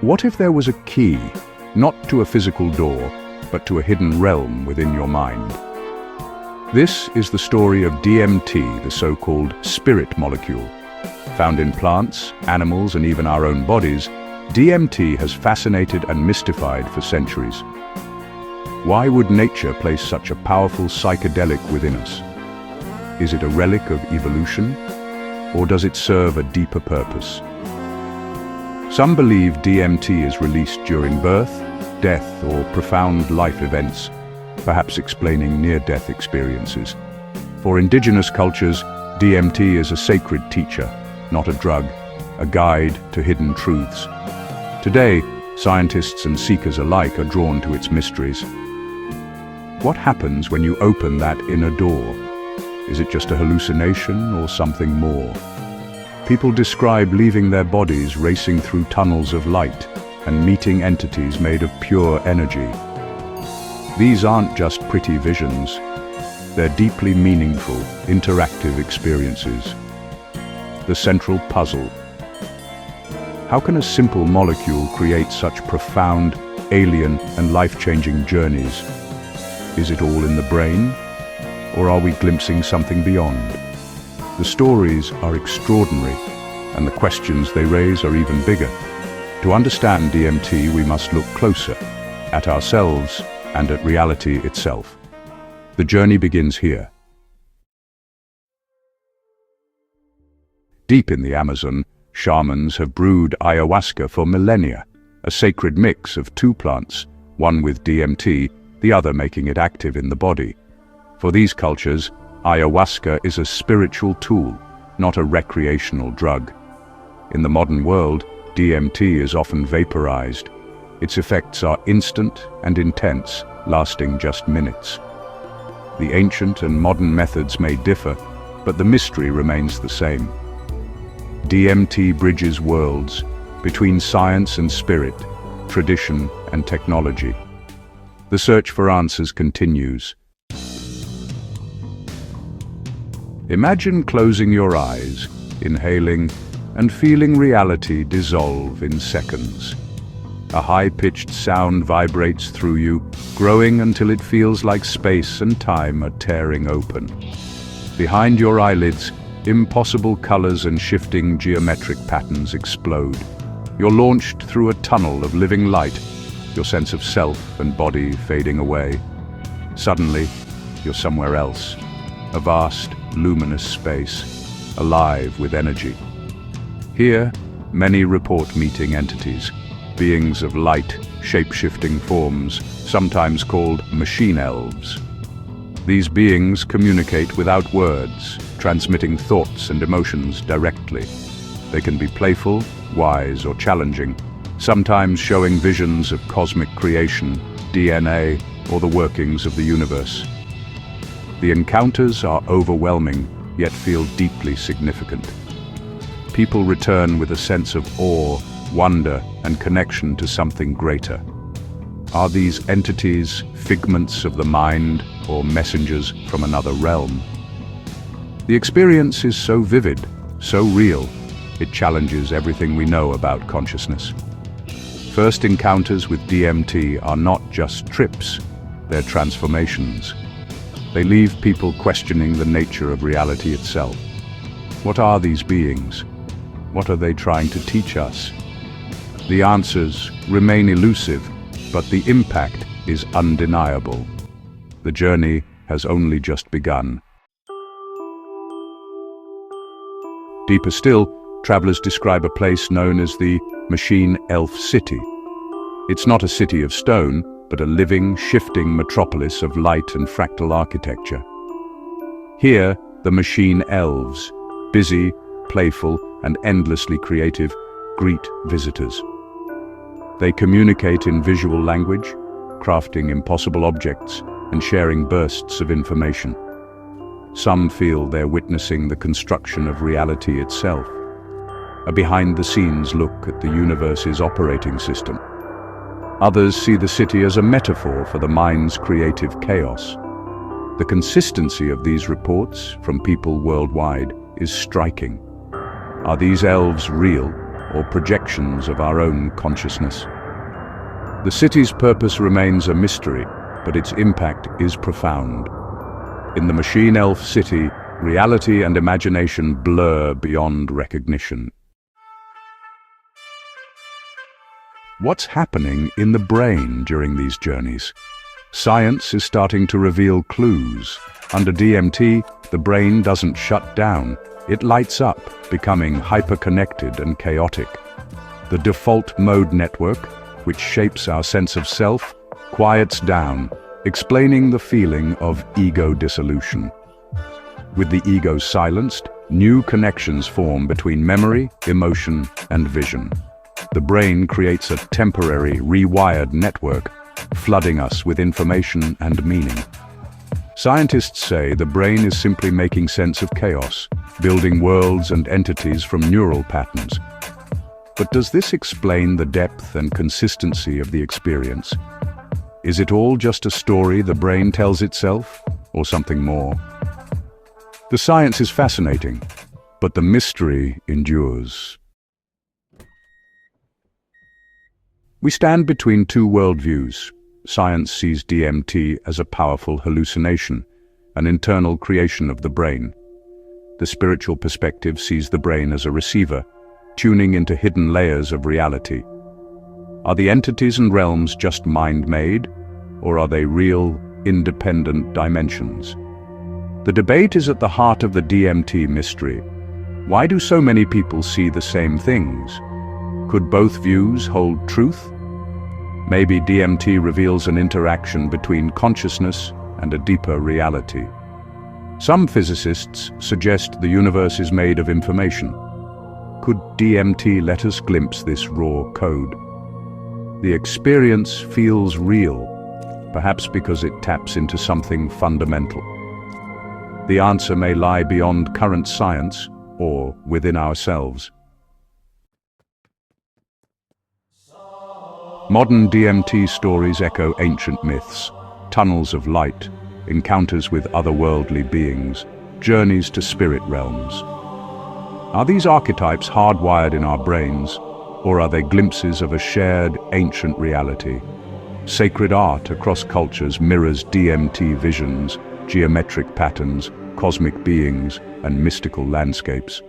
What if there was a key, not to a physical door, but to a hidden realm within your mind? This is the story of DMT, the so-called spirit molecule. Found in plants, animals, and even our own bodies, DMT has fascinated and mystified for centuries. Why would nature place such a powerful psychedelic within us? Is it a relic of evolution, or does it serve a deeper purpose? Some believe DMT is released during birth, death, or profound life events, perhaps explaining near-death experiences. For indigenous cultures, DMT is a sacred teacher, not a drug, a guide to hidden truths. Today, scientists and seekers alike are drawn to its mysteries. What happens when you open that inner door? Is it just a hallucination or something more? People describe leaving their bodies racing through tunnels of light and meeting entities made of pure energy. These aren't just pretty visions. They're deeply meaningful, interactive experiences. The central puzzle. How can a simple molecule create such profound, alien, and life-changing journeys? Is it all in the brain? Or are we glimpsing something beyond? The stories are extraordinary, and the questions they raise are even bigger. To understand DMT, we must look closer at ourselves and at reality itself. The journey begins here. Deep in the Amazon, shamans have brewed ayahuasca for millennia, a sacred mix of two plants, one with DMT, the other making it active in the body. For these cultures, ayahuasca is a spiritual tool, not a recreational drug. In the modern world, DMT is often vaporized. Its effects are instant and intense, lasting just minutes. The ancient and modern methods may differ, but the mystery remains the same. DMT bridges worlds between science and spirit, tradition and technology. The search for answers continues. Imagine closing your eyes, inhaling, and feeling reality dissolve in seconds. A high-pitched sound vibrates through you, growing until it feels like space and time are tearing open. Behind your eyelids, impossible colors and shifting geometric patterns explode. You're launched through a tunnel of living light, your sense of self and body fading away. Suddenly, you're somewhere else, a vast, luminous space, alive with energy. Here, many report meeting entities, beings of light, shape-shifting forms, sometimes called machine elves. These beings communicate without words, transmitting thoughts and emotions directly. They can be playful, wise, or challenging, sometimes showing visions of cosmic creation, DNA, or the workings of the universe. The encounters are overwhelming, yet feel deeply significant. People return with a sense of awe, wonder, and connection to something greater. Are these entities figments of the mind or messengers from another realm? The experience is so vivid, so real, it challenges everything we know about consciousness. First encounters with DMT are not just trips, they're transformations. They leave people questioning the nature of reality itself. What are these beings? What are they trying to teach us? The answers remain elusive, but the impact is undeniable. The journey has only just begun. Deeper still, travelers describe a place known as the Machine Elf City. It's not a city of stone, but a living, shifting metropolis of light and fractal architecture. Here, the machine elves, busy, playful, and endlessly creative, greet visitors. They communicate in visual language, crafting impossible objects and sharing bursts of information. Some feel they're witnessing the construction of reality itself, a behind-the-scenes look at the universe's operating system. Others see the city as a metaphor for the mind's creative chaos. The consistency of these reports from people worldwide is striking. Are these elves real, or projections of our own consciousness. The city's purpose remains a mystery, but its impact is profound. In the Machine Elf City, reality and imagination blur beyond recognition. What's happening in the brain during these journeys? Science is starting to reveal clues. Under DMT, the brain doesn't shut down. It lights up, becoming hyper-connected and chaotic. The default mode network, which shapes our sense of self, quiets down, explaining the feeling of ego dissolution. With the ego silenced, new connections form between memory, emotion, and vision. The brain creates a temporary, rewired network, flooding us with information and meaning. Scientists say the brain is simply making sense of chaos, building worlds and entities from neural patterns. But does this explain the depth and consistency of the experience? Is it all just a story the brain tells itself, or something more? The science is fascinating, but the mystery endures. We stand between two worldviews. Science sees DMT as a powerful hallucination, an internal creation of the brain. The spiritual perspective sees the brain as a receiver, tuning into hidden layers of reality. Are the entities and realms just mind-made, or are they real, independent dimensions? The debate is at the heart of the DMT mystery. Why do so many people see the same things? Could both views hold truth? Maybe DMT reveals an interaction between consciousness and a deeper reality. Some physicists suggest the universe is made of information. Could DMT let us glimpse this raw code? The experience feels real, perhaps because it taps into something fundamental. The answer may lie beyond current science or within ourselves. Modern DMT stories echo ancient myths, tunnels of light, encounters with otherworldly beings, journeys to spirit realms. Are these archetypes hardwired in our brains, or are they glimpses of a shared, ancient reality? Sacred art across cultures mirrors DMT visions, geometric patterns, cosmic beings, and mystical landscapes.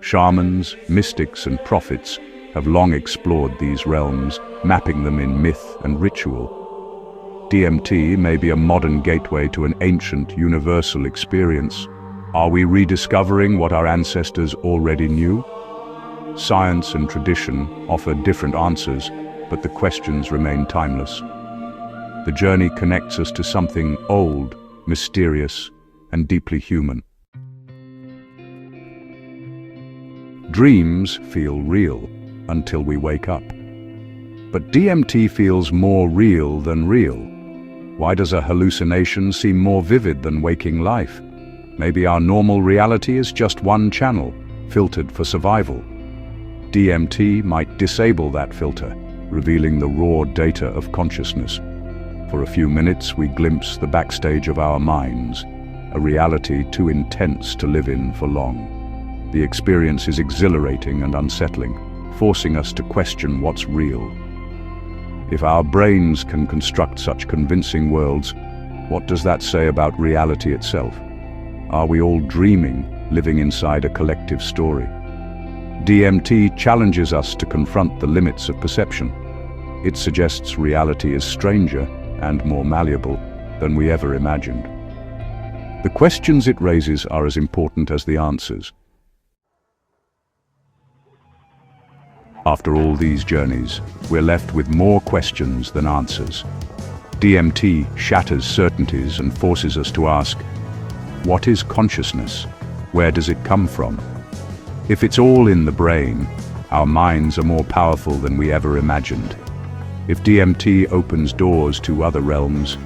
Shamans, mystics, and prophets have long explored these realms, mapping them in myth and ritual. DMT may be a modern gateway to an ancient, universal experience. Are we rediscovering what our ancestors already knew? Science and tradition offer different answers, but the questions remain timeless. The journey connects us to something old, mysterious, and deeply human. Dreams feel real until we wake up. But DMT feels more real than real. Why does a hallucination seem more vivid than waking life? Maybe our normal reality is just one channel, filtered for survival. DMT might disable that filter, revealing the raw data of consciousness. For a few minutes, we glimpse the backstage of our minds, a reality too intense to live in for long. The experience is exhilarating and unsettling, forcing us to question what's real. If our brains can construct such convincing worlds, what does that say about reality itself? Are we all dreaming, living inside a collective story? DMT challenges us to confront the limits of perception. It suggests reality is stranger and more malleable than we ever imagined. The questions it raises are as important as the answers. After all these journeys, we're left with more questions than answers. DMT shatters certainties and forces us to ask, what is consciousness? Where does it come from? If it's all in the brain, our minds are more powerful than we ever imagined. If DMT opens doors to other realms,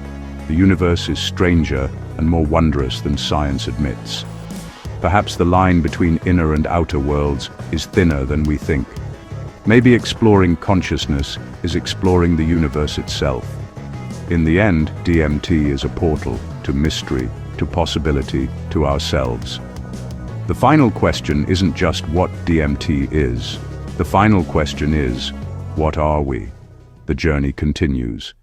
the universe is stranger and more wondrous than science admits. Perhaps the line between inner and outer worlds is thinner than we think. Maybe exploring consciousness is exploring the universe itself. In the end, DMT is a portal to mystery, to possibility, to ourselves. The final question isn't just what DMT is, The final question is, what are we? The journey continues.